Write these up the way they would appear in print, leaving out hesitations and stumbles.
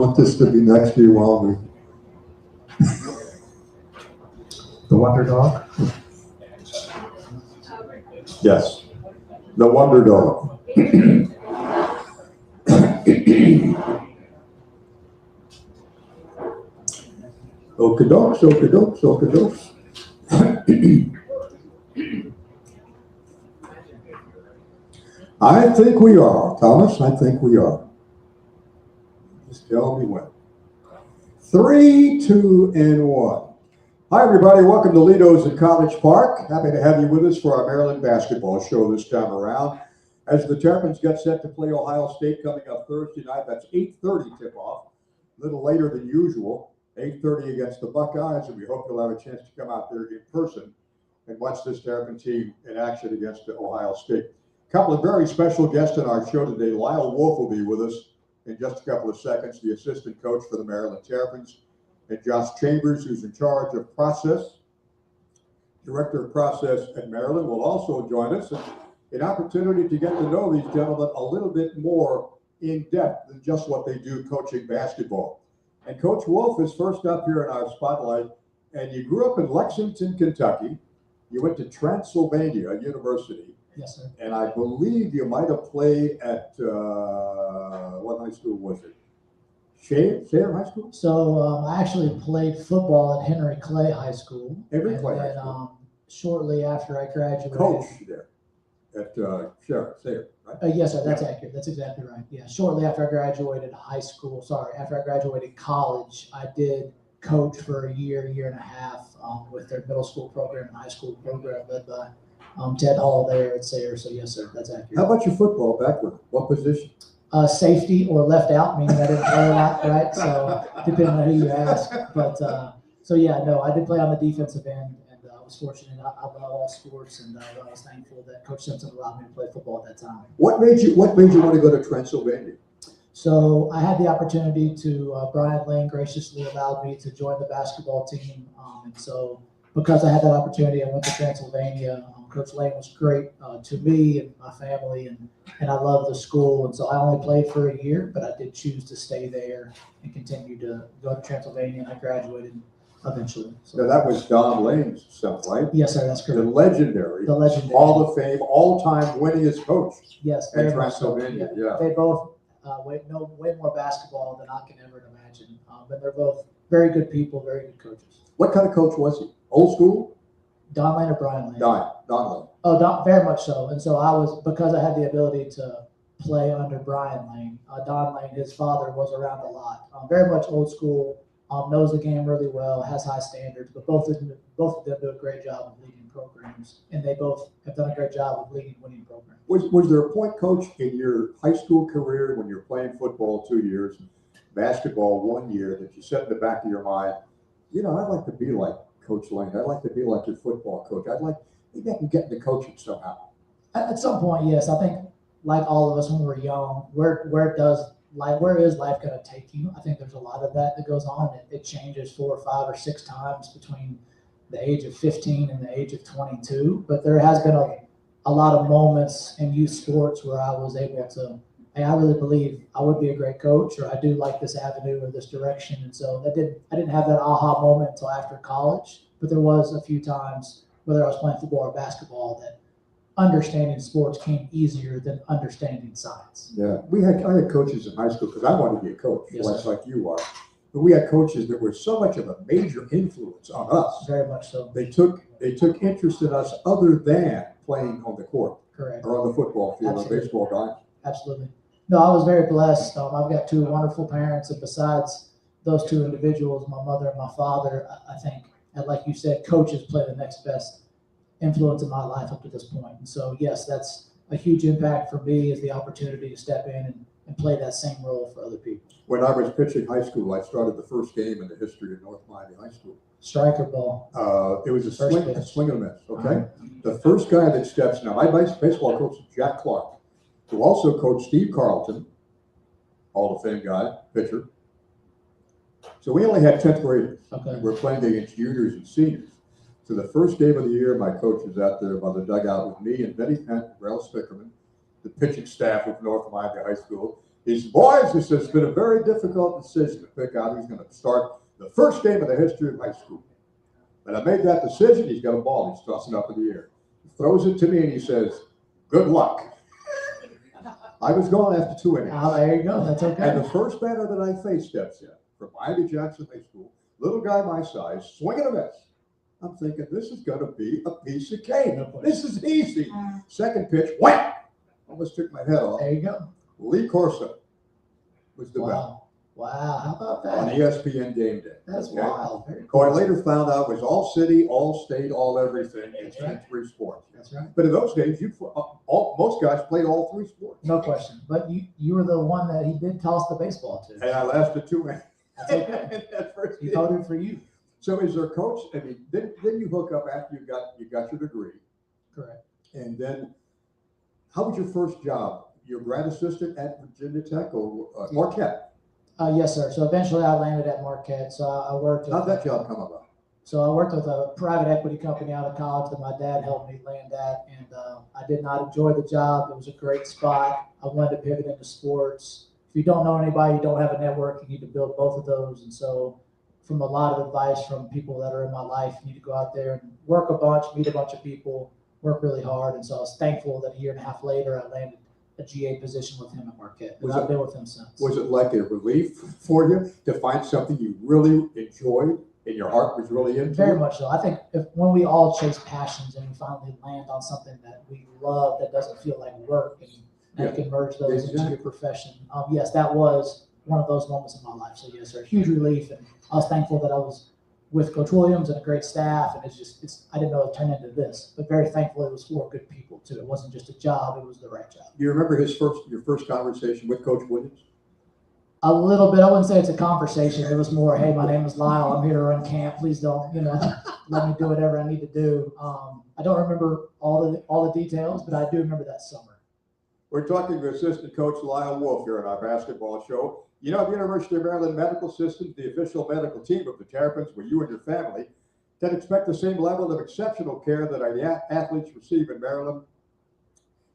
Want this to be next to you while we. The Wonder Dog? Yes, the Wonder Dog. Okadokes, okadokes, okadokes. I think we are, Thomas. I think we are. Just tell me when. 3, 2, and 1. Hi, everybody. Welcome to Ledo's in College Park. Happy to have you with us for our Maryland basketball show this time around. As the Terps get set to play Ohio State coming up Thursday night, that's 8:30 tip-off, a little later than usual, 8:30 against the Buckeyes, and we hope you'll have a chance to come out there in person and watch this Terrapin team in action against Ohio State. A couple of very special guests in our show today. Lyle Wolf will be with us in just a couple of seconds, the assistant coach for the Maryland Terrapins, and Josh Chambers, who's in charge of process, director of process at Maryland, will also join us. An opportunity to get to know these gentlemen a little bit more in depth than just what they do coaching basketball. And Coach Wolf is first up here in our spotlight. And you grew up in Lexington, Kentucky. You went to Transylvania University. Yes, sir. And I believe you might have played at, what high school was it? Shayer High School? So I actually played football at Henry Clay High School. Henry Clay High School. Shortly after I graduated. Coach there at Shayer, right? Yes, sir. That's accurate. That's exactly right. Yeah. Shortly after I graduated after I graduated college, I did coach for a year and a half with their middle school program and high school program led by Ted Hall there at Sayre. So yes, sir. That's accurate. How about your football background? What position? Safety or left out, meaning I didn't play a lot, right? So depending on who you ask. But so yeah, no, I did play on the defensive end, and I was fortunate. I love all sports, and I was thankful that Coach Simpson allowed me to play football at that time. What made you want to go to Transylvania? So I had the opportunity to Brian Lane graciously allowed me to join the basketball team, and so because I had that opportunity, I went to Transylvania. Coach Lane was great to me and my family, and I love the school. And so I only played for a year, but I did choose to stay there and continue to go to Transylvania, and I graduated eventually. So. Now, that was Don Lane's son, right? Yes, sir, that's correct. The legendary Hall of Fame, all-time winningest coach. Yes, at Transylvania. So. Yeah. They both know way more basketball than I can ever imagine. But they're both very good people, very good coaches. What kind of coach was he? Old school? Don Lane or Brian Lane? Don Lane. Oh, very much so. And so because I had the ability to play under Brian Lane, Don Lane, his father, was around a lot. Very much old school, knows the game really well, has high standards, but both of them do a great job of leading programs, and they both have done a great job of leading winning programs. Was there a point, Coach, in your high school career when you were playing football 2 years, basketball 1 year, that you set in the back of your mind, I'd like to be like Coach Lane. I'd like to be like your football coach. Maybe I can get into coaching somehow. At some point, yes. I think, like all of us when we're young, where is life going to take you? I think there's a lot of that goes on. It changes 4 or 5 or 6 times between the age of 15 and the age of 22. But there has been a lot of moments in youth sports where I was able to, hey, I really believe I would be a great coach, or I do like this avenue or this direction. And so I didn't have that aha moment until after college, but there was a few times, whether I was playing football or basketball, that understanding sports came easier than understanding science. Yeah, I had coaches in high school because I wanted to be a coach, yes, like you are. But we had coaches that were so much of a major influence on us. Very much so. They took interest in us other than playing on the court. Correct. Or on the football field. Absolutely. Or baseball diamond. Absolutely. No, I was very blessed. I've got 2 wonderful parents, and besides those 2 individuals, my mother and my father, I think, and like you said, coaches play the next best influence in my life up to this point. And so, yes, that's a huge impact for me, is the opportunity to step in and play that same role for other people. When I was pitching high school, I started the first game in the history of North Miami High School. Striker ball. It was a swing and a miss, okay? The first guy that steps, now my baseball coach is Jack Clark, who also coached Steve Carlton, Hall of Fame guy, pitcher. So we only had 10th graders. Okay. We're playing against juniors and seniors. So the first game of the year, my coach was out there by the dugout with me and Benny Pent, Ralph Spickerman, the pitching staff of North Miami High School. He says, boys, he says, it's been a very difficult decision to pick out who's going to start the first game of the history of high school. But I made that decision. He's got a ball. He's tossing up in the air. He throws it to me and he says, good luck. I was gone after 2 innings. Oh, there you go. That's okay. And the first batter that I faced steps in from Miami Jackson High School, little guy my size, swinging a miss. I'm thinking, this is going to be a piece of cake. This is easy. Second pitch, whack! Almost took my head off. There you go. Lee Corso was the batter. Wow, how about that? On ESPN Game Day. That's wild. Very Who I cool. later found out was all city, all state, all everything in That's right. 3 sports. That's right. But in those days, most guys played all 3 sports. No question. But you were the one that he did toss the baseball to. And I lasted 2 innings. That's okay. That first He game. voted for you. So is there a coach? I mean, then you hook up after you got your degree, Correct. and then how was your first job? Your grad assistant at Virginia Tech or Marquette? Yes, sir. So eventually I landed at Marquette. So I worked. How'd that job come about? So I worked with a private equity company out of college that my dad helped me land at, and I did not enjoy the job. It was a great spot. I wanted to pivot into sports. If you don't know anybody, you don't have a network, you need to build both of those. And so from a lot of advice from people that are in my life, you need to go out there and work a bunch, meet a bunch of people, work really hard. And so I was thankful that a year and a half later, I landed a GA position with him at Marquette. And I've been with him since. Was it like a relief for you to find something you really enjoyed and your heart was really into? Very much so. I think when we all chase passions and we finally land on something that we love that doesn't feel like work, and you can merge those into your profession. Yes, that was one of those moments in my life. So yes, sir, huge relief, and I was thankful that I was with Coach Williams and a great staff, and I didn't know it turned into this, but very thankful it was for good people too. It wasn't just a job; it was the right job. Do you remember your first conversation with Coach Williams? A little bit. I wouldn't say it's a conversation. It was more, hey, my name is Lyle. I'm here to run camp. Please don't, let me do whatever I need to do. I don't remember all the details, but I do remember that summer. We're talking to assistant coach Lyle Wolf here on our basketball show. You know, the University of Maryland Medical System, the official medical team of the Terps, where you and your family can expect the same level of exceptional care that our athletes receive in Maryland.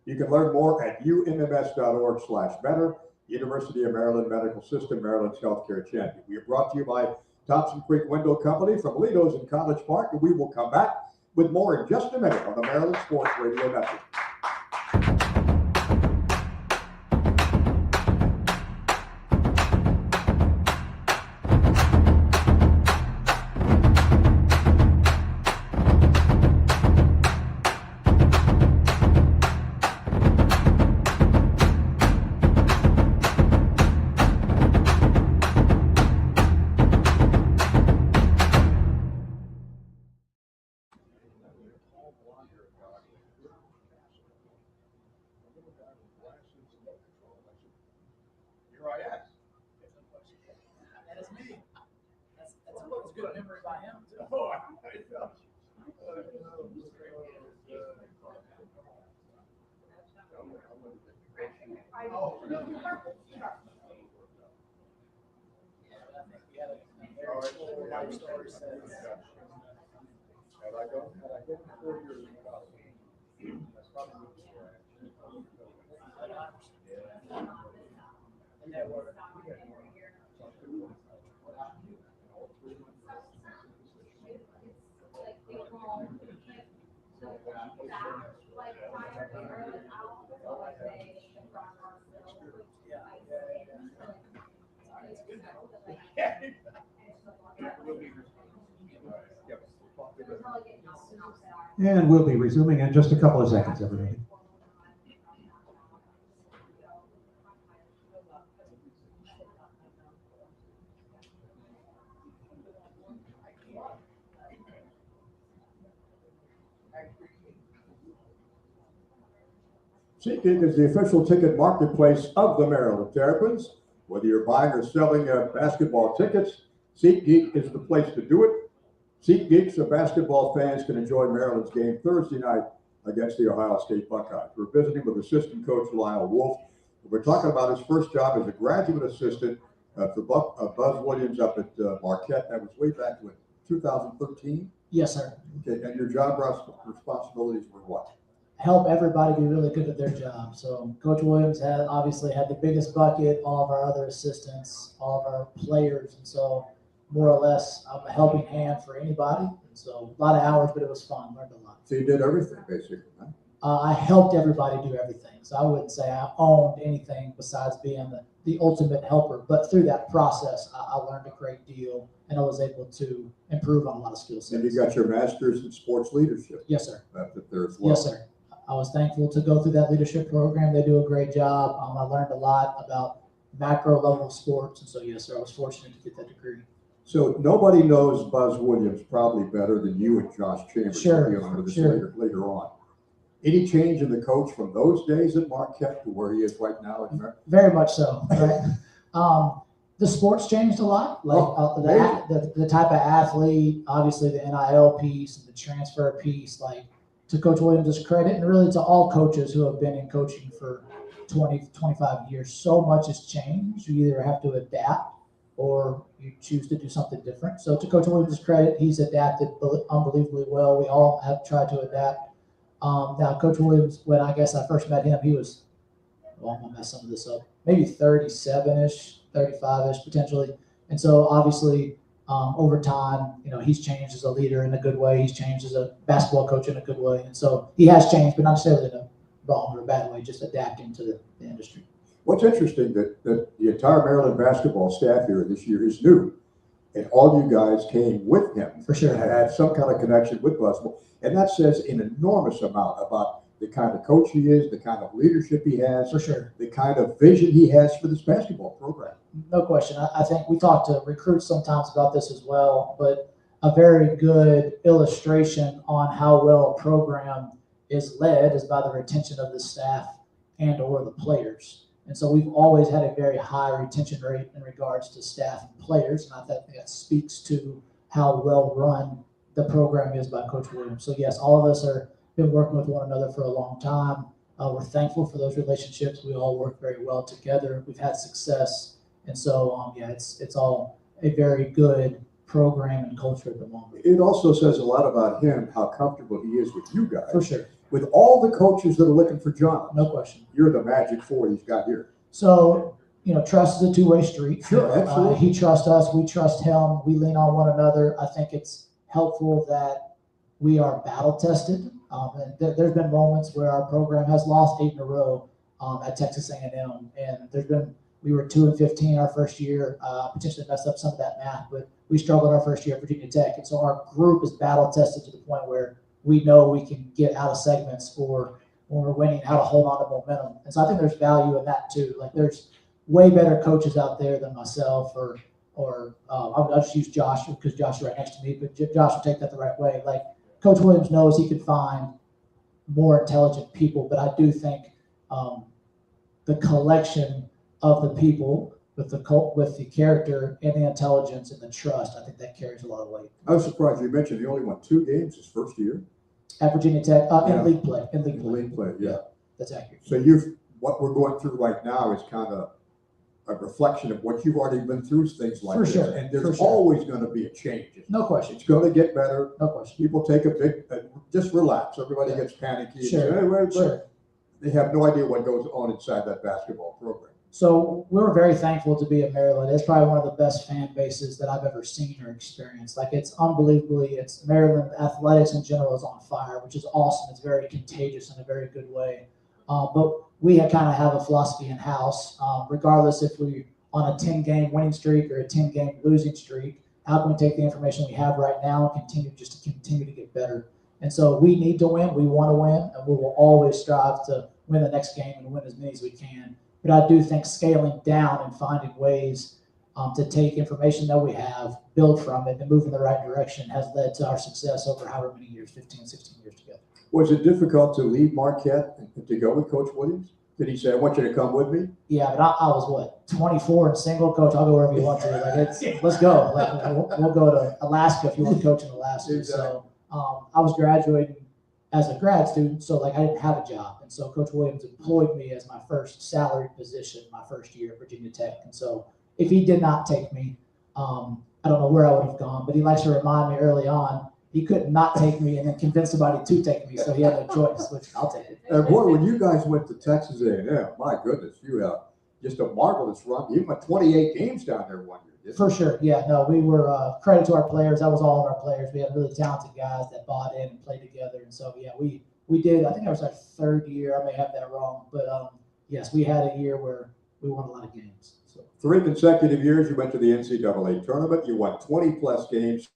You can learn more at umms.org/better. University of Maryland Medical System, Maryland's healthcare champion. We are brought to you by Thompson Creek Window Company from Ledo's in College Park, and we will come back with more in just a minute on the Maryland Sports Radio Network. And we'll be resuming in just a couple of seconds, everybody. SeatGeek is the official ticket marketplace of the Maryland Terrapins. Whether you're buying or selling basketball tickets, SeatGeek is the place to do it. SeatGeek, so basketball fans can enjoy Maryland's game Thursday night against the Ohio State Buckeyes. We're visiting with assistant coach Lyle Wolf. We're talking about his first job as a graduate assistant for Buzz Williams up at Marquette. That was way back in 2013. Yes, sir. Okay, and your job responsibilities were what? help everybody be really good at their job. So Coach Williams obviously had the biggest bucket, all of our other assistants, all of our players. And so more or less, I'm a helping hand for anybody. And so a lot of hours, but it was fun. Learned a lot. So you did everything basically, huh? I helped everybody do everything. So I wouldn't say I owned anything besides being the ultimate helper. But through that process, I learned a great deal, and I was able to improve on a lot of skill sets. And you got your master's in sports leadership. Yes, sir. After there as well. Yes, sir. I was thankful to go through that leadership program. They do a great job. I learned a lot about macro level sports. And so, yes, sir, I was fortunate to get that degree. So nobody knows Buzz Williams probably better than you and Josh Chambers. Sure, We'll get onto this sure. later on. Any change in the coach from those days at Marquette to where he is right now? Very much so. Right? The sports changed a lot. Like the type of athlete, obviously the NIL piece and the transfer piece, like to Coach Williams' credit, and really to all coaches who have been in coaching for 20, 25 years, so much has changed. You either have to adapt or you choose to do something different. So to Coach Williams' credit, he's adapted unbelievably well. We all have tried to adapt. Now, Coach Williams, when I guess I first met him, he was, well, I'm going to mess some of this up, maybe 37-ish, 35-ish potentially. And so obviously over time, he's changed as a leader in a good way. He's changed as a basketball coach in a good way. And so he has changed, but not necessarily in a wrong or a bad way, just adapting to the industry. What's interesting that the entire Maryland basketball staff here this year is new. And all you guys came with him. For sure. Had some kind of connection with basketball. And that says an enormous amount about the kind of coach he is, the kind of leadership he has. For sure. The kind of vision he has for this basketball program. No question. I think we talk to recruits sometimes about this as well, but a very good illustration on how well a program is led is by the retention of the staff and or the players. And so we've always had a very high retention rate in regards to staff and players. And I think that speaks to how well run the program is by Coach Williams. So yes, all of us are been working with one another for a long time. We're thankful for those relationships. We all work very well together. We've had success. And so, it's all a very good program and culture at the moment. It also says a lot about him, how comfortable he is with you guys. For sure. With all the coaches that are looking for jobs. No question. You're the magic four he's got here. So, trust is a two-way street. Sure, absolutely. He trusts us. We trust him. We lean on one another. I think it's helpful that we are battle-tested. And there's been moments where our program has lost 8 in a row at Texas A&M. And we were 2-15 our first year, potentially messed up some of that math, but we struggled our first year at Virginia Tech. And so our group is battle-tested to the point where we know we can get out of segments or when we're winning, how to hold on to momentum. And so I think there's value in that too. Like there's way better coaches out there than myself or I'll just use Josh because Josh is right next to me, but Josh will take that the right way. Like Coach Williams knows he could find more intelligent people, but I do think the collection of the people with the character and the intelligence and the trust, I think that carries a lot of weight. I was surprised you mentioned he only won 2 games his first year. At Virginia Tech, Yeah. in league play. League play, yeah. That's accurate. So what we're going through right now is kind of a reflection of what you've already been through, things like For this. sure. And there's For sure. always going to be a change. No question. It's going to get better. No question. People take just relax. Everybody gets panicky. Sure. And say, hey, wait. Sure. They have no idea what goes on inside that basketball program. So we're very thankful to be in Maryland. It's probably one of the best fan bases that I've ever seen or experienced. Like it's Maryland athletics in general is on fire, which is awesome. It's very contagious in a very good way. But we kind of have a philosophy in house, regardless if we're on a 10-game winning streak or a 10-game losing streak, how can we take the information we have right now and continue to get better? And so we need to win. We want to win, and we will always strive to win the next game and win as many as we can. But I do think scaling down and finding ways to take information that we have, build from it, and move in the right direction has led to our success over however many years, 15, 16 years together. Was it difficult to leave Marquette and to go with Coach Williams? Did he say, I want you to come with me? Yeah, but I was 24 and single. Coach, I'll go wherever you want to. Like let's go. Like we'll go to Alaska if you want to coach in Alaska. Exactly. So I was graduating as a grad student, so I didn't have a job, and so Coach Williams employed me as my first salaried position my first year at Virginia Tech. And so if he did not take me, I don't know where I would have gone. But he likes to remind me early on. he could not take me and then convince somebody to take me, so he had no choice, which I'll take it. And boy, when you guys went to Texas A&M, my goodness, you have just a marvelous run. You went 28 games down there one year, didn't For sure, yeah. No, we were credit to our players. That was all of our players. We had really talented guys that bought in and played together, and so yeah, we did. I think it was our third year. I may have that wrong, but yes, we had a year where we won a lot of games. So 3 consecutive years you went to the NCAA tournament. You won 20-plus games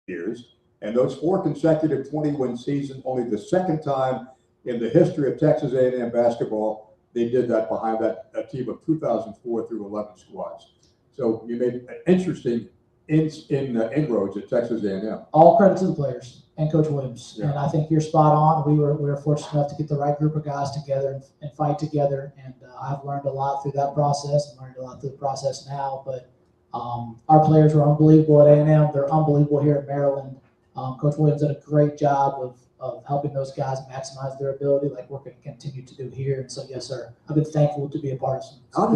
years, and those 4 consecutive 20-win seasons, only the second time in the history of Texas A&M basketball they did that behind a team of 2004 through 11 squads. So you made interesting inroads at Texas A&M. all credit to the players and Coach Williams. Yeah. And I think you're spot on. We were fortunate enough to get the right group of guys together and fight together. And I've learned a lot through that process and learned a lot through the process now. But our players were unbelievable at A&M. They're unbelievable here at Maryland. Coach Williams did a great job of helping those guys maximize their ability, like we're going to continue to do here. And so, yes, sir, I've been thankful to be a part of some. How do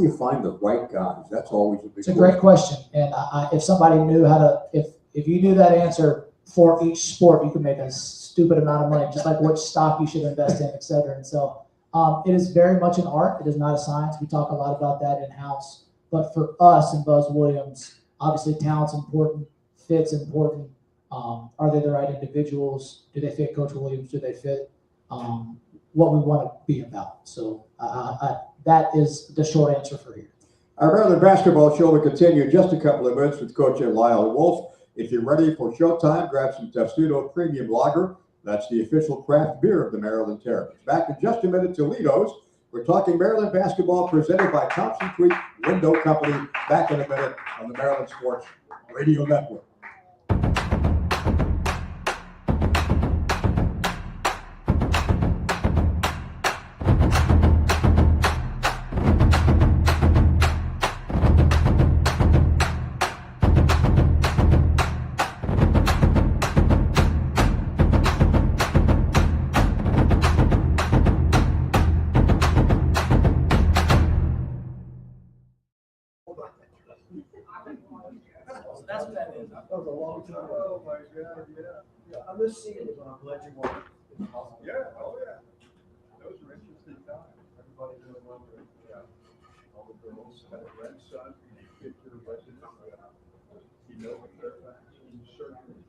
you find the right guys? That's always a big It's a great question. And if somebody knew how to, if you knew that answer for each sport, you could make a stupid amount of money, just like which stock you should invest in, et cetera. And so it is very much an art. It is not a science. We talk a lot about that in-house. But for us and Buzz Williams, obviously talent's important, fit's important. Are they the right individuals? Do they fit Coach Williams? Do they fit what we want to be about? So that is the short answer for here. Our Maryland basketball show will continue in just a couple of minutes with Coach Lyle Wolf. If you're ready for showtime, grab some Testudo Premium Lager. That's the official craft beer of the Maryland Terps. Back in just a minute to Ledo's. We're talking Maryland basketball presented by Thompson Creek Window Company. Back in a minute on the Maryland Sports Radio Network. That's what that is. That was a long time. Oh my God, yeah. I'm just seeing it when I'm glad you want it. Yeah, oh yeah. Those are interesting times. Everybody doing well with it. Yeah. All the girls had a grandson, get to the resident, you know, with their vaccine surgery.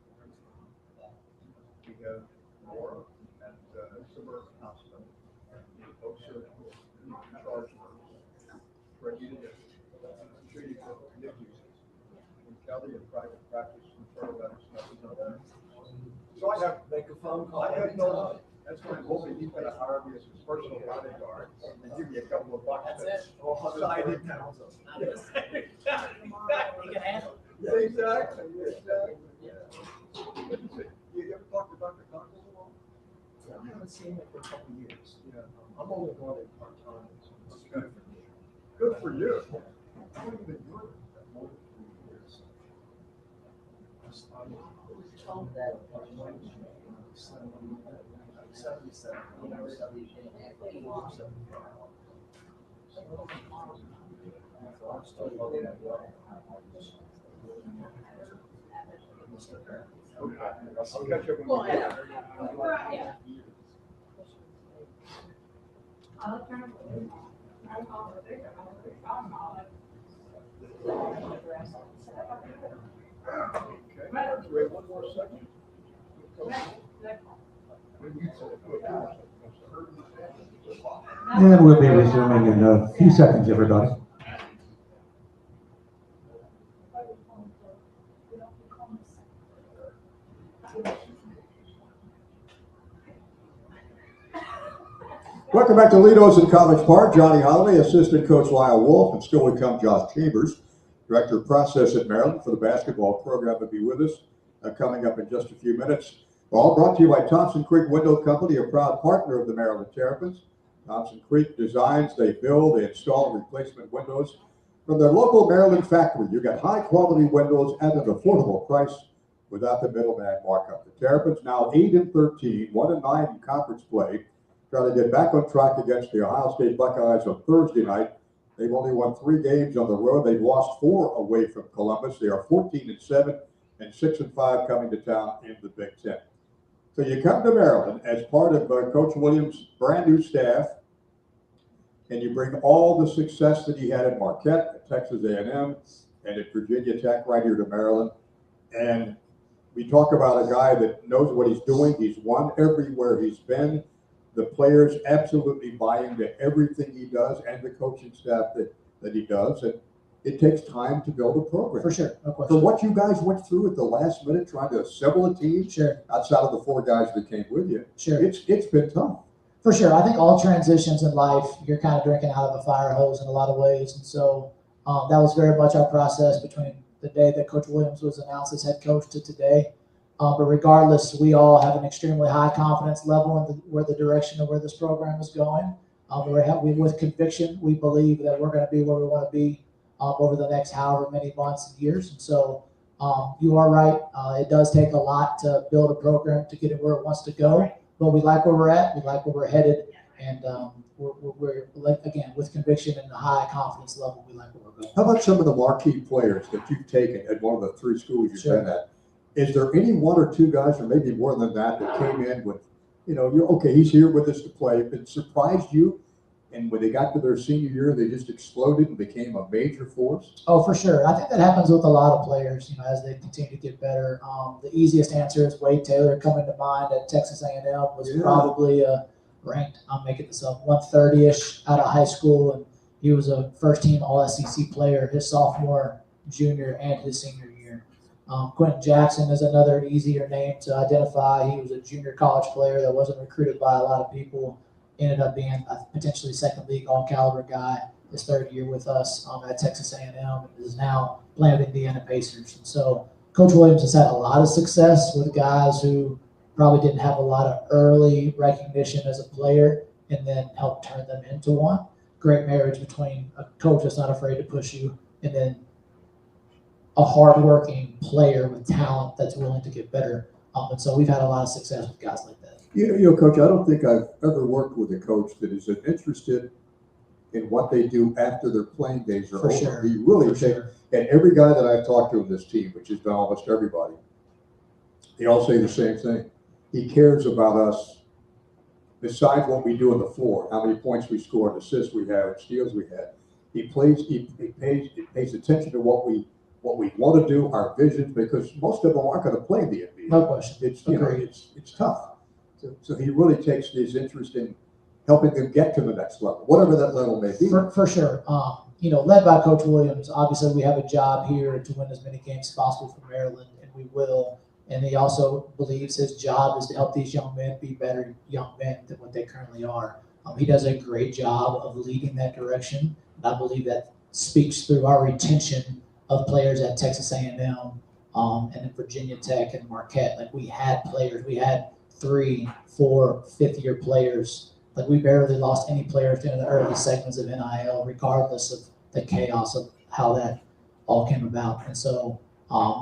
We have Laura at Suburban Hospital. Folks are in charge of ready to go. I'm sure you can Nick uses. Kelly in private practice in front of us, nothing like that. So I have Make a phone call. I have no, that's why I'm hoping he's gonna hire me as his personal bodyguard and give me a couple of bucks. That's it. So I didn't know. You can handle it. Exactly, exactly. You ever talk to Dr. Cox at all? I haven't seen it for a couple of years. Yeah. I'm only going in part-time. Okay. Good for you. How long have you been doing it? More than 3 years. I was told that on Wednesday, 77. I'm still looking at what. Okay. I'll catch up with you. Okay. Do we have one more second? And we'll be resuming in a few seconds, everybody. Welcome back to Ledo's in College Park. Johnny Holloway, assistant coach Lyle Wolf, and still we come Josh Chambers, director of process at Maryland for the basketball program, to be with us coming up in just a few minutes. All brought to you by Thompson Creek Window Company, a proud partner of the Maryland Terrapins. Thompson Creek designs, they build, they install replacement windows from their local Maryland factory. You get high quality windows at an affordable price without the middleman markup. The Terrapins now 8-13, 1-9 in conference play, trying to get back on track against the Ohio State Buckeyes on Thursday night. They've only won 3 games on the road. They've lost 4 away from Columbus. They are 14-7 and 6-5 coming to town in the Big Ten. So you come to Maryland as part of Coach Williams' brand new staff, and you bring all the success that he had at Marquette, at Texas A&M, and at Virginia Tech right here to Maryland. And we talk about a guy that knows what he's doing. He's won everywhere he's been. The players absolutely buy into everything he does and the coaching staff that he does. And it takes time to build a program. For sure, no question. For what you guys went through at the last minute trying to assemble a team, Sure, outside of the 4 guys that came with you, sure. it's been tough. For sure. I think all transitions in life, you're kind of drinking out of a fire hose in a lot of ways. And so that was very much our process between the day that Coach Williams was announced as head coach to today. But regardless, we all have an extremely high confidence level in where the direction of where this program is going. With conviction, we believe that we're going to be where we want to be over the next however many months and years. And so you are right. It does take a lot to build a program to get it where it wants to go. But we like where we're at. We like where we're headed. And we're like, again, with conviction and a high confidence level, we like where we're going. How about some of the marquee players that you've taken at one of the 3 schools you've Sure. been at? Is there any 1 or 2 guys, or maybe more than that came in with, you're okay, he's here with us to play, but surprised you? And when they got to their senior year, they just exploded and became a major force? Oh, for sure. I think that happens with a lot of players, as they continue to get better. The easiest answer is Wade Taylor coming to mind at Texas A&M was probably ranked, I'm making this up, 130-ish out of high school, and he was a first-team All-SEC player his sophomore, junior, and his senior year. Quentin Jackson is another easier name to identify. He was a junior college player that wasn't recruited by a lot of people. Ended up being a potentially second league all-caliber guy his 3rd year with us at Texas A&M, and is now playing with Indiana Pacers. And so Coach Williams has had a lot of success with guys who probably didn't have a lot of early recognition as a player, and then helped turn them into one. Great marriage between a coach that's not afraid to push you, and then a hardworking player with talent that's willing to get better. And so we've had a lot of success with guys like that. Coach, I don't think I've ever worked with a coach that is interested in what they do after their playing days are For over. sure. He really For takes, sure. and every guy that I've talked to in this team, which has been almost everybody, they all say the same thing. He cares about us besides what we do on the floor, how many points we score, assists we have, steals we have. He pays attention to what we want to do, our visions, because most of them aren't going to play in the NBA. No question. It's tough. So he really takes his interest in helping them get to the next level, whatever that level may be. For sure. Led by Coach Williams, obviously we have a job here to win as many games as possible for Maryland, and we will. And he also believes his job is to help these young men be better young men than what they currently are. He does a great job of leading that direction. And I believe that speaks through our retention of players at Texas A&M and in Virginia Tech and Marquette. Like, we had players, we had 3, 4, 5th-year players. Like, we barely lost any players during the early segments of NIL, regardless of the chaos of how that all came about. And so,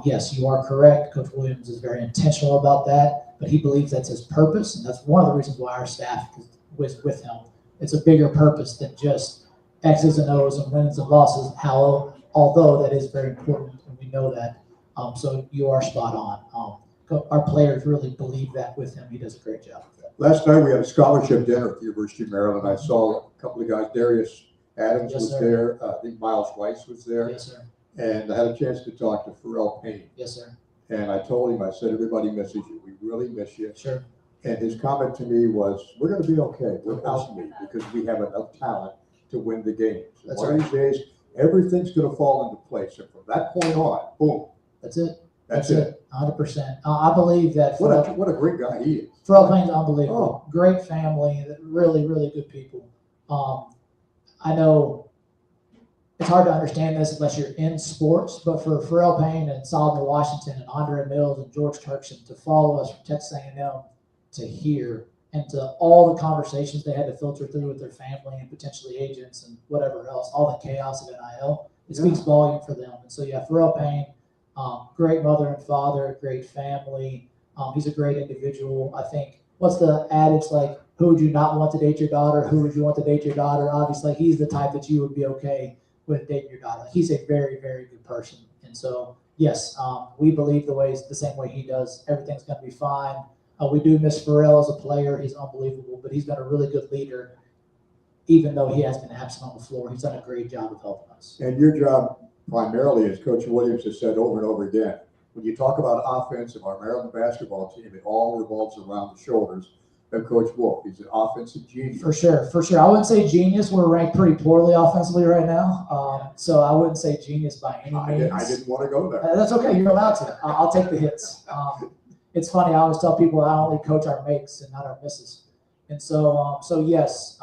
yes, you are correct. Coach Williams is very intentional about that, but he believes that's his purpose, and that's one of the reasons why our staff is with him. It's a bigger purpose than just X's and O's and wins and losses, although that is very important, and we know that. So you are spot on. Our players really believe that with him. He does a great job with that. Last night we had a scholarship dinner at the University of Maryland. I saw a couple of guys. Darius Adams Yes, was sir. there. I think Miles Weiss was there. Yes, sir. And I had a chance to talk to Pharrell Payne. Yes, sir. And I told him, I said, everybody misses you. We really miss you. Sure. And his comment to me was, we're going to be okay without me because we have enough talent to win the games. That's One of these days, everything's going to fall into place. And from that point on, boom. That's it. That's it. 100%. I believe that. What a great guy he is. Pharrell Payne's unbelievable. Great family, really, really good people. I know it's hard to understand this unless you're in sports, but for Pharrell Payne and Solomon Washington and Andre Mills and George Turkson to follow us from Texas A&M to here, and to all the conversations they had to filter through with their family and potentially agents and whatever else, all the chaos of NIL, it speaks volume for them. And so, yeah, Pharrell Payne, great mother and father, great family. He's a great individual. I think, what's the adage, like, who would you not want to date your daughter? Who would you want to date your daughter? Obviously, he's the type that you would be okay with dating your daughter. He's a very, very good person. And so, yes, we believe the same way he does. Everything's going to be fine. We do miss Pharrell as a player. He's unbelievable, but he's been a really good leader, even though he has been absent on the floor. He's done a great job of helping us. And your job primarily, as Coach Williams has said over and over again, when you talk about offense of our Maryland basketball team, it all revolves around the shoulders of Coach Wolf. He's an offensive genius. For sure. I wouldn't say genius. We're ranked pretty poorly offensively right now. So I wouldn't say genius by any means. I didn't want to go there. That's okay. You're allowed to. I'll take the hits. It's funny. I always tell people I only coach our makes and not our misses. And so, yes,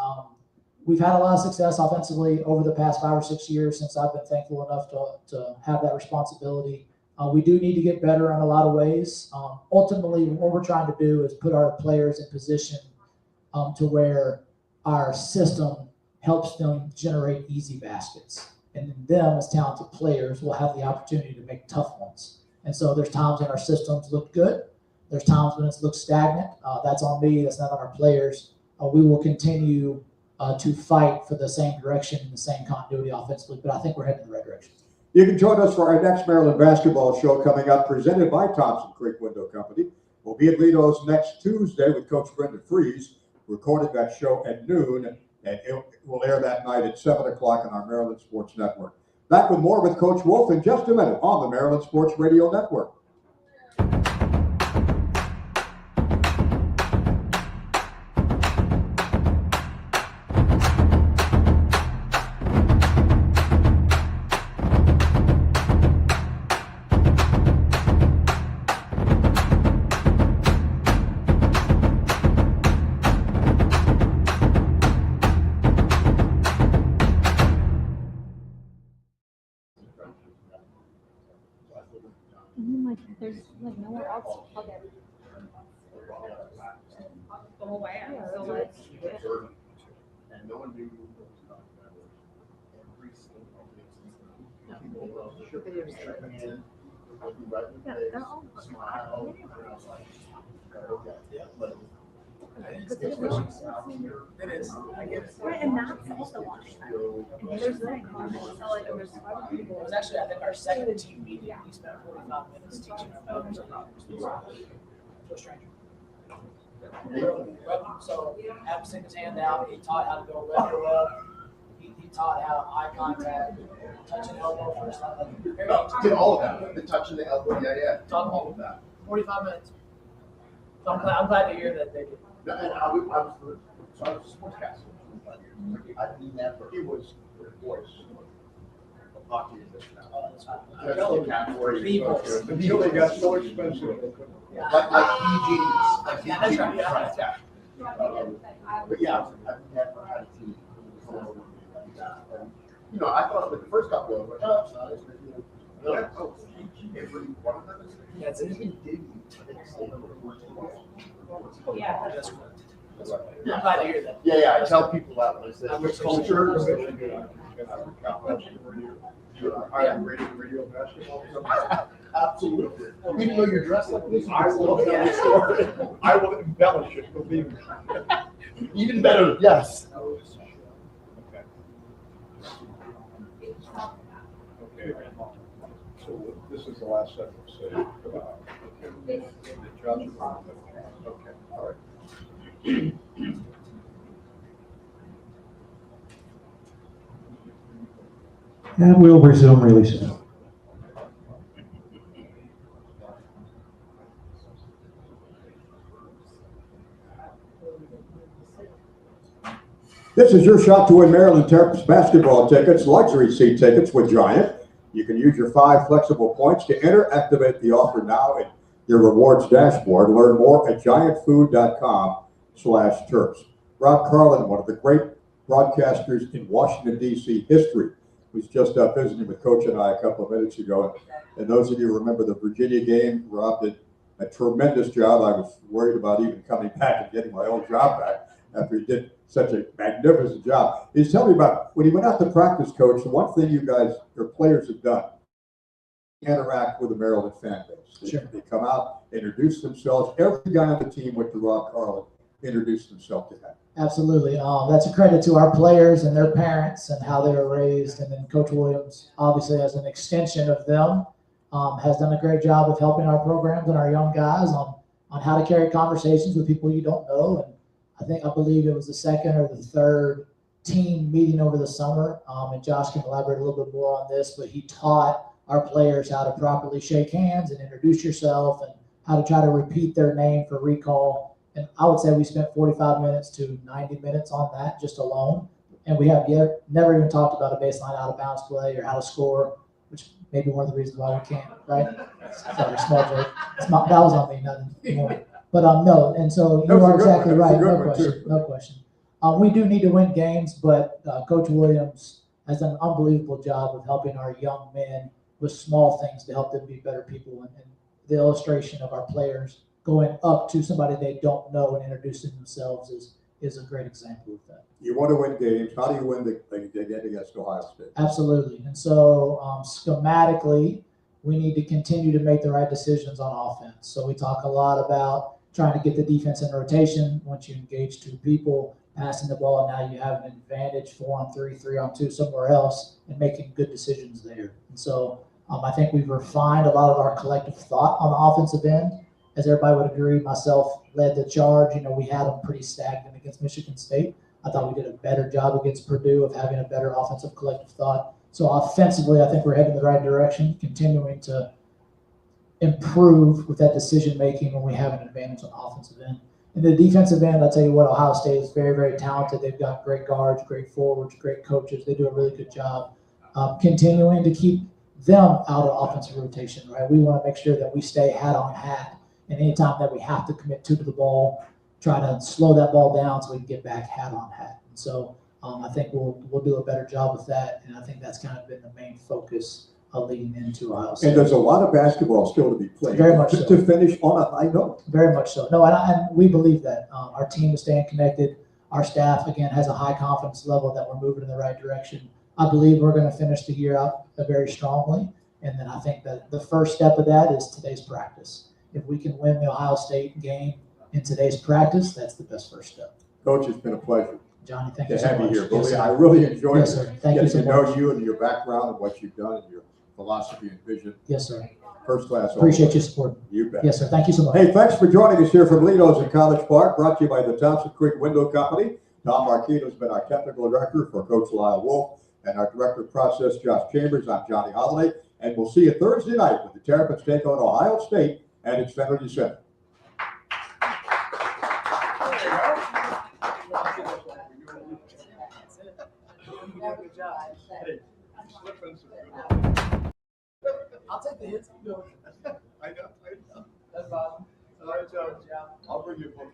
we've had a lot of success offensively over the past 5 or 6 years since I've been thankful enough to have that responsibility. We do need to get better in a lot of ways. Ultimately, what we're trying to do is put our players in position to where our system helps them generate easy baskets. And then them as talented players will have the opportunity to make tough ones. And so there's times when our systems look good. There's times when it looks stagnant. That's on me. That's not on our players. We will continue to fight for the same direction and the same continuity offensively, but I think we're heading in the right direction. You can join us for our next Maryland basketball show coming up, presented by Thompson Creek Window Company. We'll be at Ledo's next Tuesday with Coach Brenda Freeze, recording that show at noon, and it will air that night at 7 o'clock on our Maryland Sports Network. Back with more with Coach Wolf in just a minute on the Maryland Sports Radio Network. There's like nowhere else to plug it. The whole way. Yeah, So that's like, And no one knew what was talking about. Every single thing. Yeah, they're all Smile. it is. I get it. right, and that's also watching that. And there's no comment. So like there's It was actually, I think, our second team meeting. We spent 45 minutes teaching our members about to a stranger. So, have him stick his hand out. He taught how to go left or left. He taught how eye contact, touching elbow first. Did all of that, the touch and the elbow, yeah. Taught all of that. 45 minutes. So I'm glad to hear that they did. No, and I was a sportscaster. I never, he was the voice of hockey in this now. Oh, that's fine. Until they got so expensive. Like PGs. Yeah, that's right. Yeah. But yeah, I've never had a team. You know, I thought with the first couple of them, oh, it's not as good. Every one of them is. Yeah, it's Even did. Yeah. That's good. I'm glad to hear that. Yeah, I tell people that when I say I'm culture. Radio basketball. Absolutely. Even though you're dressed like this, I will tell the story. I will embellish it, believe me. even better, yes. Okay. Okay. So this is the last sentence. The judge. Okay, all right. And we'll resume really soon. This is your shot to win Maryland Terps basketball tickets, luxury seat tickets with Giant. You can use your 5 flexible points to enter. Activate the offer now at your rewards dashboard. Learn more at giantfood.com/Terps. Rob Carlin, one of the great broadcasters in Washington, D.C. history, was just visiting with Coach and I a couple of minutes ago. And those of you who remember the Virginia game, Rob did a tremendous job. I was worried about even coming back and getting my old job back after he did such a magnificent job. He's telling me about when he went out to practice, Coach, the one thing you guys, your players have done, interact with the Maryland fan base. They come out, introduce themselves. Every guy on the team went to Rob Carlin introduce themselves to that. Absolutely. That's a credit to our players and their parents and how they were raised. And then Coach Williams, obviously, as an extension of them, has done a great job of helping our programs and our young guys on how to carry conversations with people you don't know. And I believe it was the second or the third team meeting over the summer. And Josh can elaborate a little bit more on this, but he taught our players how to properly shake hands and introduce yourself and how to try to repeat their name for recall. And I would say we spent 45 minutes to 90 minutes on that just alone. And we have never even talked about a baseline out of bounds play or how to score, which may be one of the reasons why we can't, right? Sorry, small joke. That was on me, nothing. But no, and so you are exactly right. No question. No question. We do need to win games, but Coach Williams has done an unbelievable job of helping our young men with small things to help them be better people. And the illustration of our players going up to somebody they don't know and introducing themselves is a great example of that. You want to win games. How do you win the game against Ohio State? Absolutely. And so schematically, we need to continue to make the right decisions on offense. So we talk a lot about trying to get the defense in rotation. Once you engage two people, passing the ball, now you have an advantage 4-on-3, 3-on-2 somewhere else, and making good decisions there. And so I think we've refined a lot of our collective thought on the offensive end. As everybody would agree, myself led the charge. We had them pretty stagnant against Michigan State. I thought we did a better job against Purdue of having a better offensive collective thought. So offensively, I think we're heading in the right direction, continuing to improve with that decision making when we have an advantage on the offensive end. In the defensive end, I'll tell you what, Ohio State is very, very talented. They've got great guards, great forwards, great coaches. They do a really good job continuing to keep them out of offensive rotation, right? We want to make sure that we stay hat on hat. And anytime that we have to commit two to the ball, try to slow that ball down so we can get back hat on hat. And so I think we'll do a better job with that. And I think that's kind of been the main focus of leading into Ohio State. And there's a lot of basketball still to be played. Very much so. To finish on a high note. Very much so. No, and we believe that. Our team is staying connected. Our staff, again, has a high confidence level that we're moving in the right direction. I believe we're going to finish the year out very strongly. And then I think that the first step of that is today's practice. If we can win the Ohio State game in today's practice, that's the best first step. Coach, it's been a pleasure. Johnny, thank you so to have much. you here. Yes, I really enjoyed yes, sir. Thank you so getting to much. know you and your background and what you've done and your philosophy and vision. Yes, sir. First class. Appreciate your support. You bet. Yes, sir. Thank you so much. Hey, thanks for joining us here from Ledo's in College Park, brought to you by the Thompson Creek Window Company. Tom Marquino has been our technical director for Coach Lyle Wolf and our director of process, Josh Chambers. I'm Johnny Holiday, and we'll see you Thursday night when the Terps take on Ohio State at Xfinity Center. Good job. Hey, slipping I'll take the hits. I know. That's fine. All right, Joe. I'll bring you a book.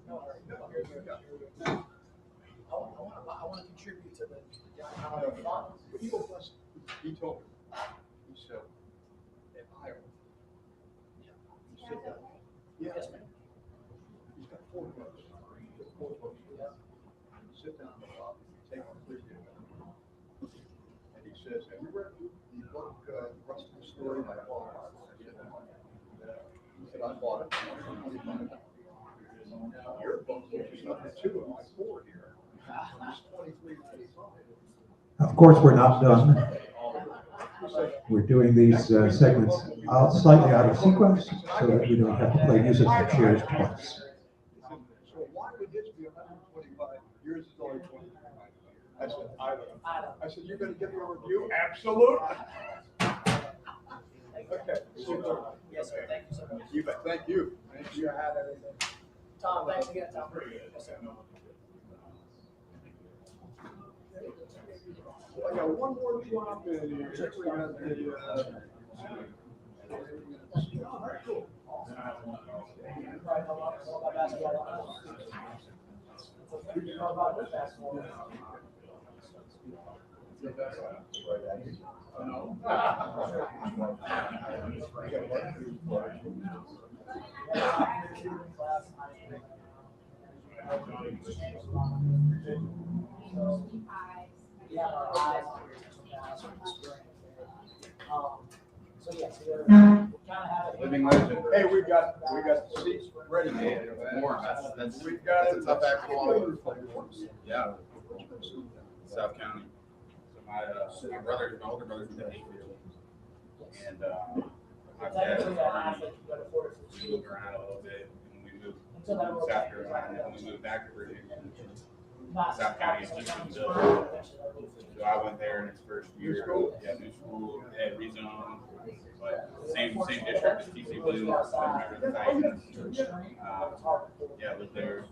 I want to contribute to the fund. He told me, he said, in Iowa, he said that. Yes, ma'am. He's got 4 books. Sit down in the lobby, take on 3 days. And he says, have you read the book, The Rest of the Story by Paul Martin? I said, no. He said, I bought it. Your book, which is number 2 of my 4 here, is $23.95. Of course, we're not done. We're doing these segments slightly out of sequence so that we don't have to play music and chairs twice. So why would his be 125? Yours is only 23. I said, I don't know. I said, you're going to give me a review? Absolutely. Okay. Super. Yes, sir. Thank you so much. You bet. Thank you. Thank you. I have everything. Tom, thanks again, Tom. Yes, sir. I got one more drop in here. We got the, all right, cool. So yeah, so Living legend. Hey, we got the seats ready. More. That's We've got a tough act to follow. Yeah. South County. So my older brother's from Hayfield. And my dad was Army. We moved around a little bit and we moved to South Carolina and we moved back to Virginia. South County is just so I went there in its first year. Yeah, new school, had rezoned, but same district as TC Blue. Remember the Titans. Yeah, lived there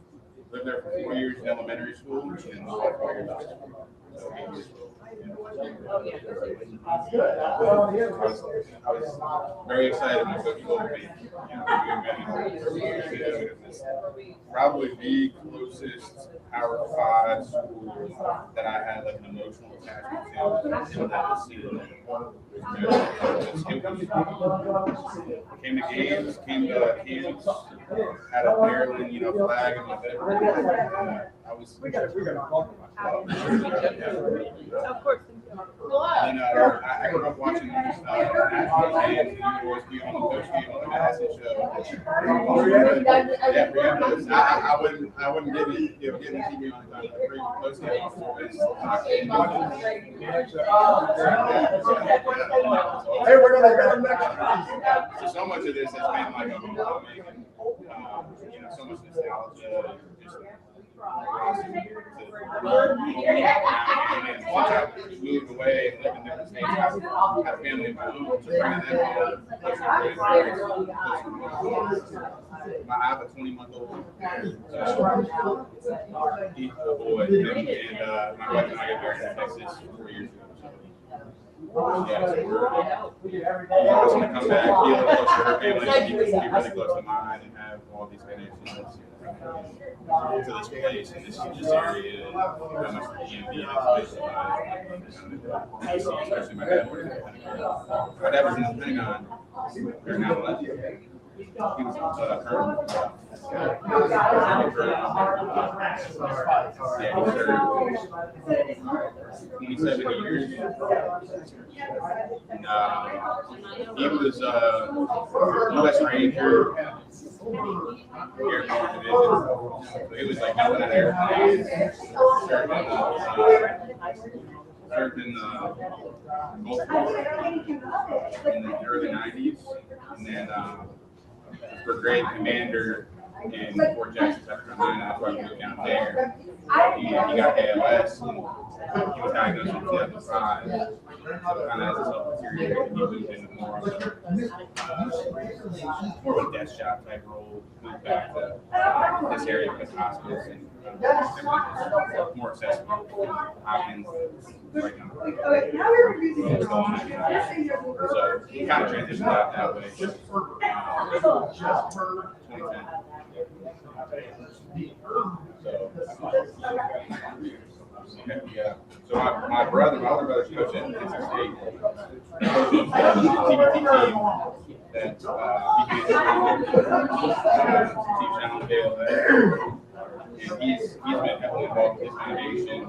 for 4 years in elementary school and 4 years after. So 8 years old. I was very excited when Coach told me, probably the closest Power 5 school that I had like an emotional attachment to that was season. Came to games, came to camps, had a Maryland, flag in my bedroom. We got to talk about that. Of course. And I grew up watching national games, and you would always be on the coach game on the Madison show. I wouldn't give it, getting the TV on the post game Hey, we're gonna go next. So much of this has been like a homecoming, so much nostalgia, just moved away and lived in different states. I had a family of my own, so bringing them home. I have a 20-month-old. He's a boy, and my wife and I got married in Texas 4 years ago. Yeah, so I was going to come back, be a little closer to her family, be really close to mine, and have all these connections to this place and this area, and how much the DMV has specialized. Especially my dad was in the Pentagon. My dad was in the Pentagon during 9/11. He was colonel. He served 27 years. He was U.S. Ranger, Air Force Division. So he was like jumping out of airplanes, served in the Gulf War in the early 90s, and then brigade commander in Fort Jackson, South Carolina. That's why we moved down there. He got ALS, and he was diagnosed in 2005. So kind of as a self-deteriorated, he moved into more of a desk job type role. Moved back to this area because hospitals and more accessible. Hopkins, right now. So he kind of transitioned out that way. 2010. Yeah. So my older brother's coach at Kansas State. He coaches the TBT team that Steve Channel Dale there. And he's been heavily involved with his foundation.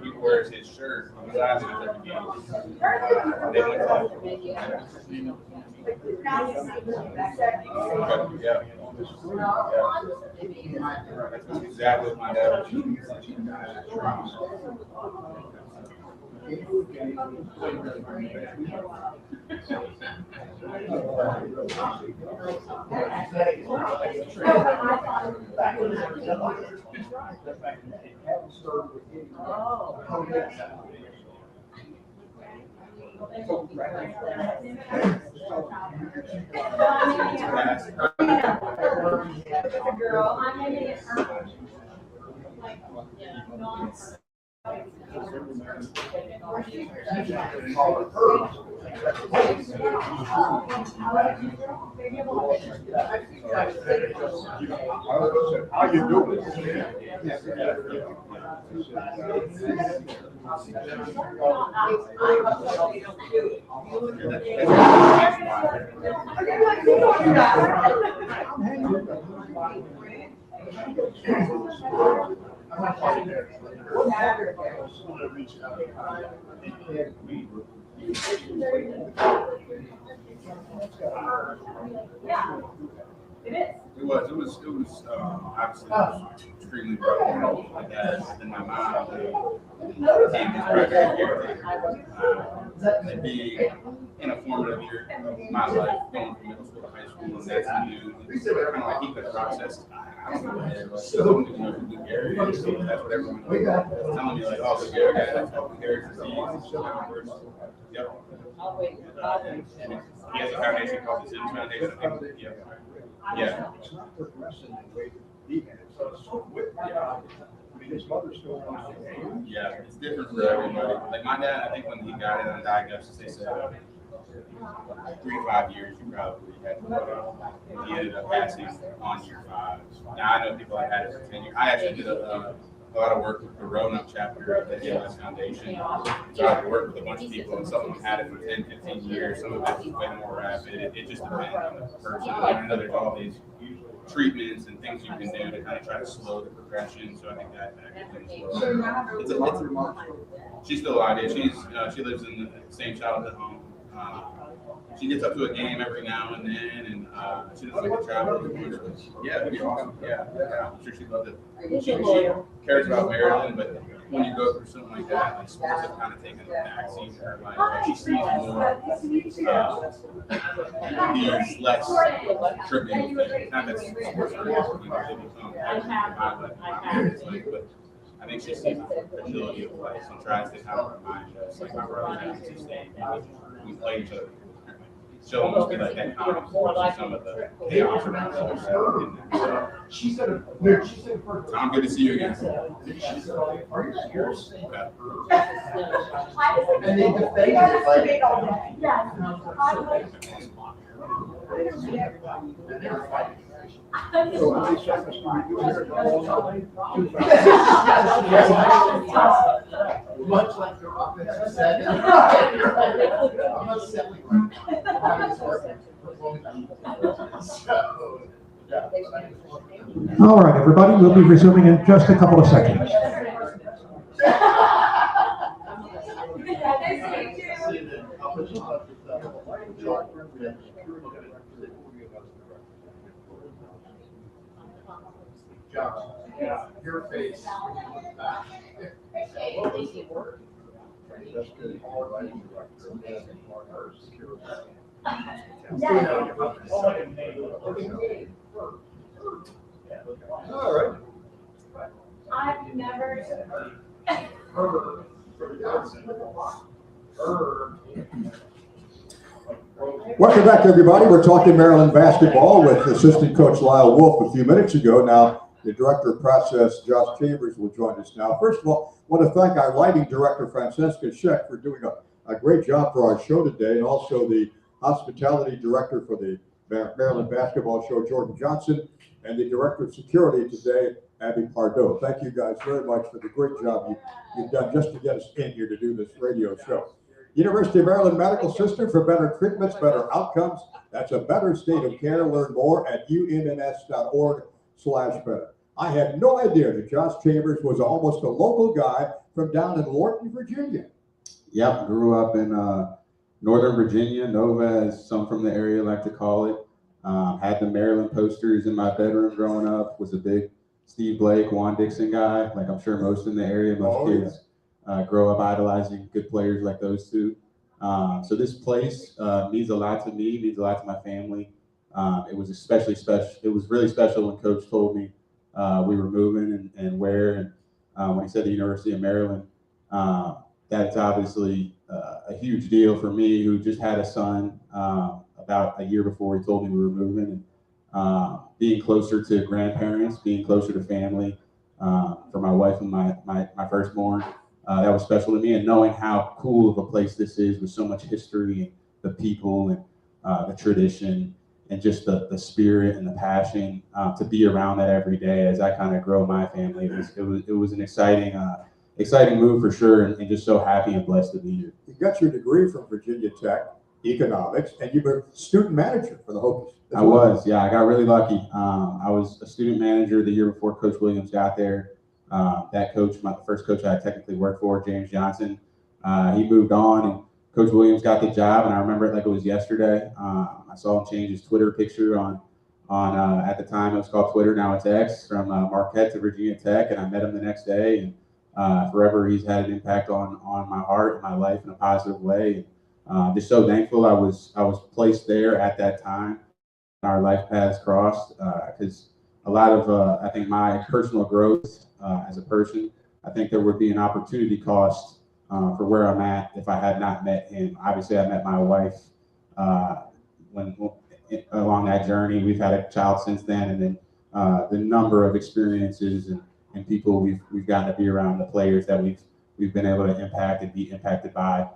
He wears his shirt on the sideline every game. They went to yeah. That's exactly what my dad was doing. How you doing? Yeah, it is. It was obviously extremely rough. My dad and my mom, they became his primary caretaker. And being in a formative year of my life, going from middle school to high school, and that's new. It's kind of like he could process. I don't know, man. Like, I don't even know who Lou Gary is. So that's what everyone was telling me, like, oh, Lou Gary, that's Lou Gary's disease. Yep. And he has a foundation called the Sims Foundation. Yep. Yeah. It's not progressing the way he had. So it's so quick. Yeah. I mean, his mother still wants to game. Yeah, it's different for everybody. Like my dad, I think when he got it on diagnosis, they said 3 to 5 years you probably had to put up. He ended up passing on year 5. Now I know people that had it for 10 years. I actually did a lot of work with the Roanoke chapter of the ALS Foundation. So I worked with a bunch of people, and some of them had it for 10, 15 years. Some of it was way more rapid. It just depends on the person. I know there's all these treatments and things you can do to kind of try to slow the progression. So I think that as well. She's still alive. Yeah. She lives in the same childhood home. She gets up to a game every now and then, and she doesn't like to travel. Yeah, it'd be awesome. Yeah, I'm sure she'd love it. She cares about Maryland, but when you go through something like that, like sports have kind of taken a backseat in her life. Like she sees more these less trivial things. Not that sports are important, they become but I think she sees the fragility of life and tries to have her mind just like my brother and sister. We play each other. She'll almost be like that calm some of the chaos around us. She said, first. Tom, good to see you again. She said, are you serious? Okay. And they defended it like. And they were fighting. So how many seconds do we do here? Much like your offensive set. I'm not settling how it's working. All right, everybody, we'll be resuming in just a couple of seconds. Johnson, your face when you look back. That's good. All right, director, and our security. All right. I've never. Welcome back, everybody. We're talking Maryland basketball with assistant coach Lyle Wolf a few minutes ago. Now, the director of process, Josh Chambers, will join us now. First of all, I want to thank our lighting director, Francesca Scheck, for doing a great job for our show today, and also the hospitality director for the Maryland basketball show, Jordan Johnson, and the director of security today, Abby Pardo. Thank you guys very much for the great job you've done just to get us in here to do this radio show. University of Maryland Medical System for better treatments, better outcomes. That's a better state of care. Learn more at unns.org/better. I had no idea that Josh Chambers was almost a local guy from down in Lorton, Virginia. Yep, grew up in Northern Virginia, Nova, as some from the area like to call it. Had the Maryland posters in my bedroom growing up. Was a big Steve Blake, Juan Dixon guy, like I'm sure most in the area, most kids. Grow up idolizing good players like those two. So this place means a lot to me, means a lot to my family. It was especially special. It was really special when Coach told me we were moving and where. And when he said the University of Maryland, that's obviously a huge deal for me, who just had a son about a year before he told me we were moving. And being closer to grandparents, being closer to family for my wife and my firstborn. That was special to me, and knowing how cool of a place this is with so much history and the people and the tradition and just the spirit and the passion to be around that every day as I kind of grow my family. It was an exciting move for sure, and just so happy and blessed to be here. You got your degree from Virginia Tech, economics, and you were student manager for the Hokies. I was, yeah, I got really lucky. I was a student manager the year before Coach Williams got there. That coach, the first coach I technically worked for, James Johnson, he moved on, and Coach Williams got the job, and I remember it like it was yesterday. I saw him change his Twitter picture on at the time it was called Twitter, now it's X, from Marquette to Virginia Tech, and I met him the next day, and forever he's had an impact on my heart and my life in a positive way. Just so thankful I was placed there at that time. Our life paths crossed because a lot of I think my personal growth as a person, I think there would be an opportunity cost for where I'm at if I had not met him. Obviously, I met my wife when along that journey. We've had a child since then, and then the number of experiences and people we've gotten to be around, the players that we've been able to impact and be impacted by.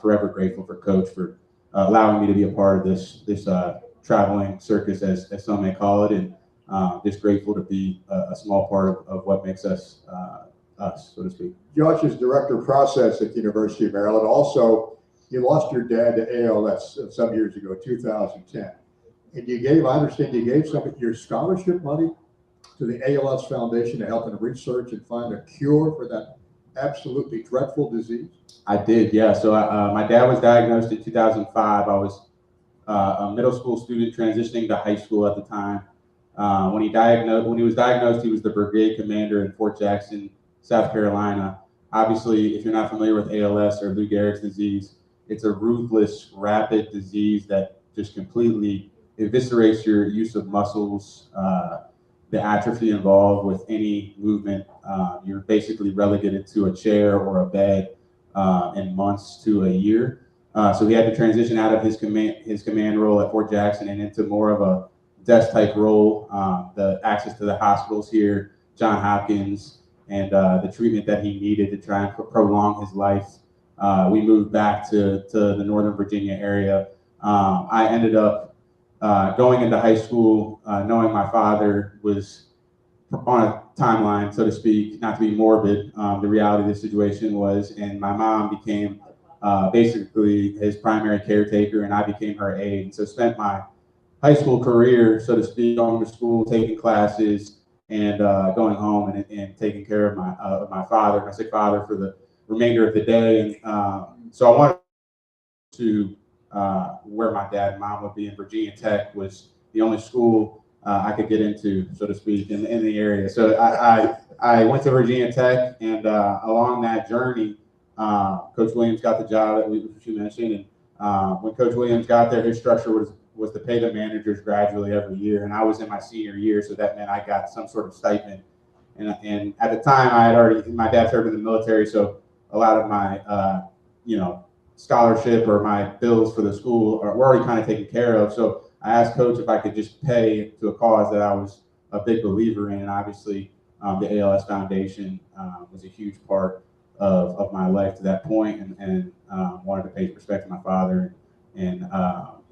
Forever grateful for Coach for allowing me to be a part of this traveling circus, as some may call it, and just grateful to be a small part of what makes us us, so to speak. Josh is director of process at the University of Maryland. Also, you lost your dad to ALS some years ago, 2010. And I understand you gave some of your scholarship money to the ALS Foundation to help them research and find a cure for that absolutely dreadful disease. I did, yeah. So my dad was diagnosed in 2005. I was a middle school student transitioning to high school at the time. When he was diagnosed, he was the brigade commander in Fort Jackson, South Carolina. Obviously, if you're not familiar with ALS or Lou Gehrig's disease, it's a ruthless, rapid disease that just completely eviscerates your use of muscles, the atrophy involved with any movement. You're basically relegated to a chair or a bed in months to a year. So he had to transition out of his command role at Fort Jackson and into more of a desk type role. The access to the hospitals here, Johns Hopkins, and the treatment that he needed to try and prolong his life. We moved back to the Northern Virginia area. I ended up going into high school, knowing my father was on a timeline, so to speak, not to be morbid. The reality of the situation was, and my mom became basically his primary caretaker, and I became her aide. And so spent my high school career, so to speak, going to school, taking classes, and going home and taking care of my father, my sick father, for the remainder of the day. And so I wanted to where my dad and mom would be, in Virginia Tech was the only school I could get into, so to speak, in the area. So I went to Virginia Tech, and along that journey, Coach Williams got the job that you mentioned. And when Coach Williams got there, his structure was to pay the managers gradually every year. And I was in my senior year, so that meant I got some sort of stipend. And at the time, my dad served in the military, so a lot of my scholarship or my bills for the school were already kind of taken care of. So I asked Coach if I could just pay to a cause that I was a big believer in. And obviously, the ALS Foundation was a huge part of my life to that point, and wanted to pay respect to my father and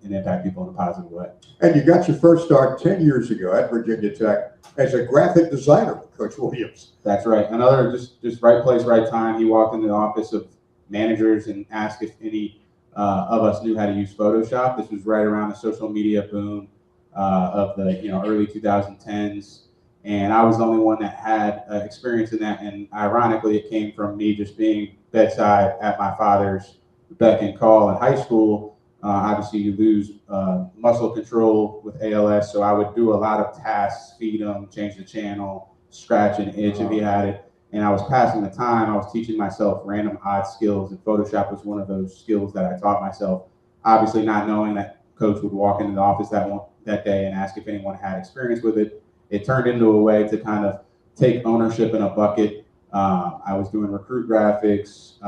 impact people in a positive way. And you got your first start 10 years ago at Virginia Tech as a graphic designer with Coach Williams. That's right. Another just right place, right time. He walked into the office of managers and asked if any of us knew how to use Photoshop. This was right around the social media boom of the early 2010s. And I was the only one that had experience in that. And ironically, it came from me just being bedside at my father's beck and call in high school. Obviously, you lose muscle control with ALS. So I would do a lot of tasks, feed him, change the channel, scratch an itch if he had it. And I was passing the time. I was teaching myself random odd skills. And Photoshop was one of those skills that I taught myself. Obviously, not knowing that Coach would walk into the office that day and ask if anyone had experience with it. It turned into a way to kind of take ownership in a bucket. I was doing recruit graphics,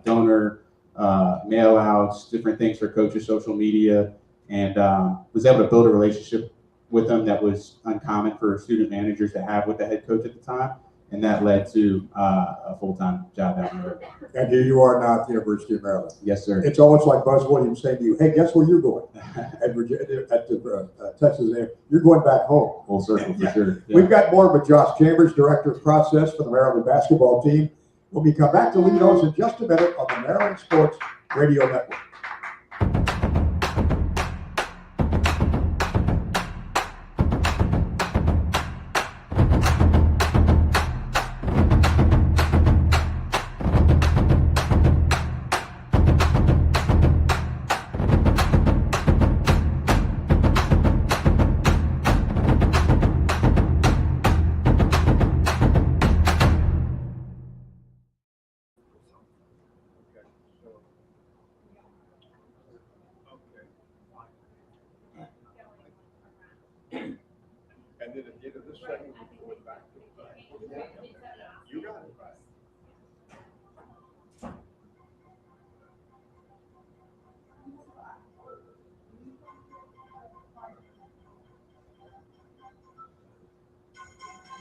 donor mail outs, different things for Coach's social media, and was able to build a relationship with them that was uncommon for student managers to have with the head coach at the time. And that led to a full-time job down the road. And here you are now at the University of Maryland. Yes, sir. It's almost like Buzz Williams saying to you, hey, guess where you're going? At Texas A&M. You're going back home. Full circle, for sure. Yeah. We've got more with Josh Chambers, Director of Process for the Maryland basketball team. We'll be come back to Ledo's in just a minute on the Maryland Sports Radio Network. to this segment before back to the back. You got it.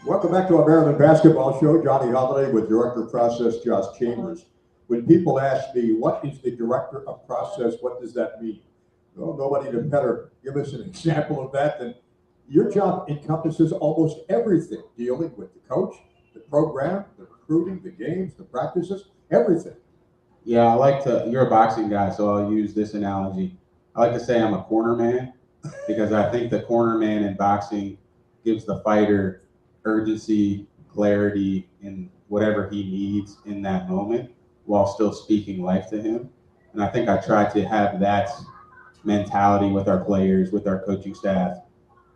Welcome back to our Maryland Basketball Show. Johnny Holiday with Director of Process, Josh Chambers. When people ask me, what is the Director of Process, what does that mean? Well, nobody can better give us an example of that than your job encompasses almost everything, dealing with the coach, the program, the recruiting, the games, the practices, everything. Yeah, you're a boxing guy, so I'll use this analogy. I like to say I'm a corner man because I think the corner man in boxing gives the fighter urgency, clarity, and whatever he needs in that moment while still speaking life to him. And I think I try to have that mentality with our players, with our coaching staff,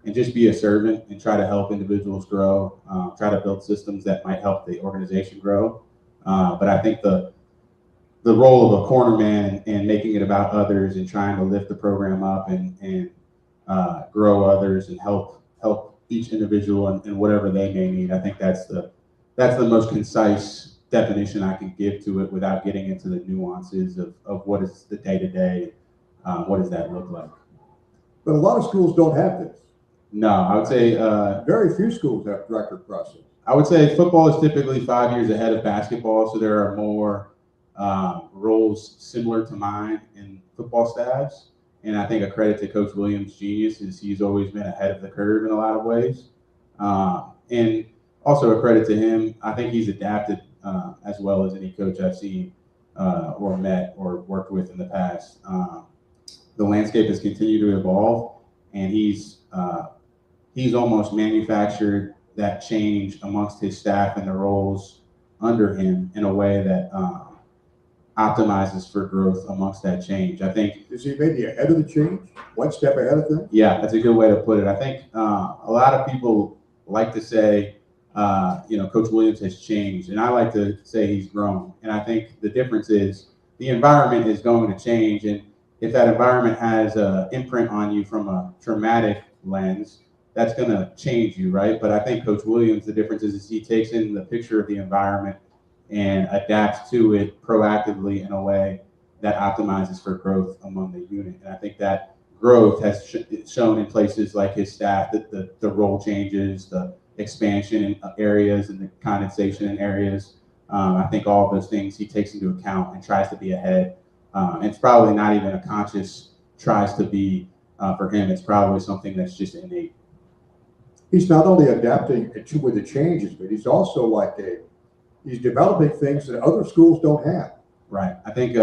and just be a servant and try to help individuals grow, try to build systems that might help the organization grow. But I think the role of a corner man and making it about others and trying to lift the program up and grow others and help each individual and whatever they may need. I think that's the most concise definition I can give to it without getting into the nuances of what is the day-to-day, what does that look like. But a lot of schools don't have this. No, I would say very few schools have Director of Process. I would say football is typically 5 years ahead of basketball, so there are more roles similar to mine in football staffs. And I think a credit to Coach Williams' genius is he's always been ahead of the curve in a lot of ways. And also a credit to him, I think he's adapted as well as any coach I've seen or met or worked with in the past. The landscape has continued to evolve, and he's almost manufactured that change amongst his staff and the roles under him in a way that optimizes for growth amongst that change. I think. Is he maybe ahead of the change? One step ahead of things? Yeah, that's a good way to put it. I think a lot of people like to say, Coach Williams has changed, and I like to say he's grown. And I think the difference is the environment is going to change, and if that environment has an imprint on you from a traumatic lens, that's going to change you, right? But I think Coach Williams, the difference is he takes in the picture of the environment and adapts to it proactively in a way that optimizes for growth among the unit. And I think that growth has shown in places like his staff, that the role changes, the expansion in areas and the condensation in areas. I think all of those things he takes into account and tries to be ahead. And it's probably not even a conscious tries to be for him. It's probably something that's just innate. He's not only adapting with the changes, but he's also he's developing things that other schools don't have. Right. I think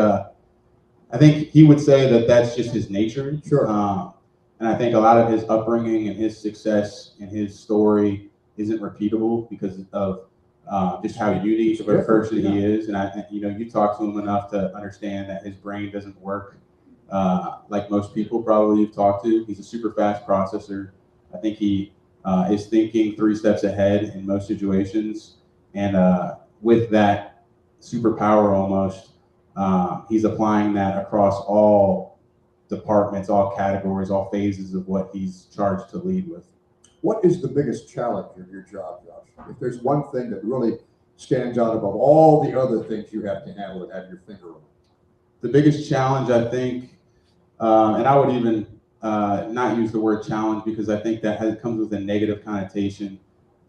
he would say that that's just his nature. Sure. And I think a lot of his upbringing and his success and his story isn't repeatable because of just how unique of a person he is. And you talk to him enough to understand that his brain doesn't work like most people probably you've talked to. He's a super fast processor. I think he is thinking 3 steps ahead in most situations. And with that superpower almost, he's applying that across all departments, all categories, all phases of what he's charged to lead with. What is the biggest challenge of your job, Josh? If there's one thing that really stands out above all the other things you have to handle and have your finger on. The biggest challenge, I think, and I would even not use the word challenge because I think that comes with a negative connotation.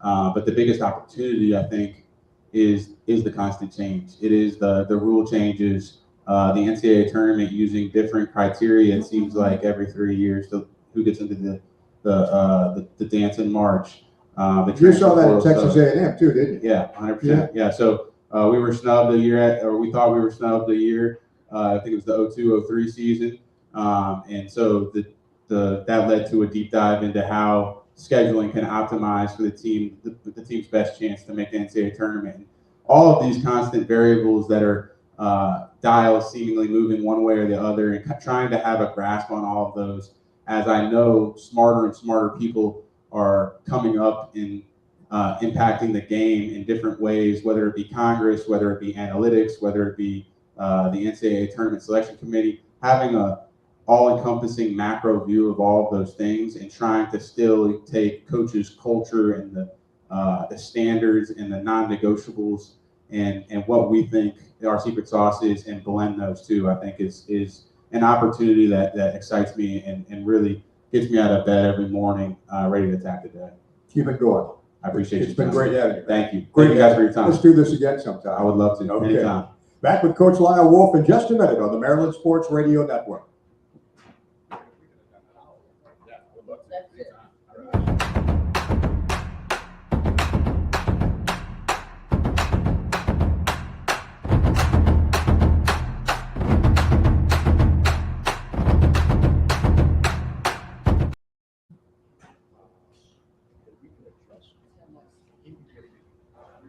But the biggest opportunity, I think, is the constant change. It is the rule changes, the NCAA tournament using different criteria. It seems like every 3 years, who gets into the dance in March. You saw that in Texas A&M too, didn't you? Yeah, 100%. Yeah. So we were snubbed we thought we were snubbed a year. I think it was the 02-03 season, and so that led to a deep dive into how scheduling can optimize for the team's best chance to make the NCAA tournament. All of these constant variables that are dials seemingly moving one way or the other, and trying to have a grasp on all of those. As I know, smarter and smarter people are coming up and impacting the game in different ways, whether it be Congress, whether it be analytics, whether it be the NCAA tournament selection committee. Having all-encompassing macro view of all of those things, and trying to still take coaches' culture and the standards and the non-negotiables and what we think our secret sauce is, and blend those two, I think is an opportunity that excites me and really gets me out of bed every morning ready to attack the day. Keep it going. I appreciate It's been great having you. Thank you. Great Thank you guys for your time. Let's do this again sometime. I would love to. Okay. Anytime. Back with Coach Lyle Wolf in just a minute on the Maryland Sports Radio Network.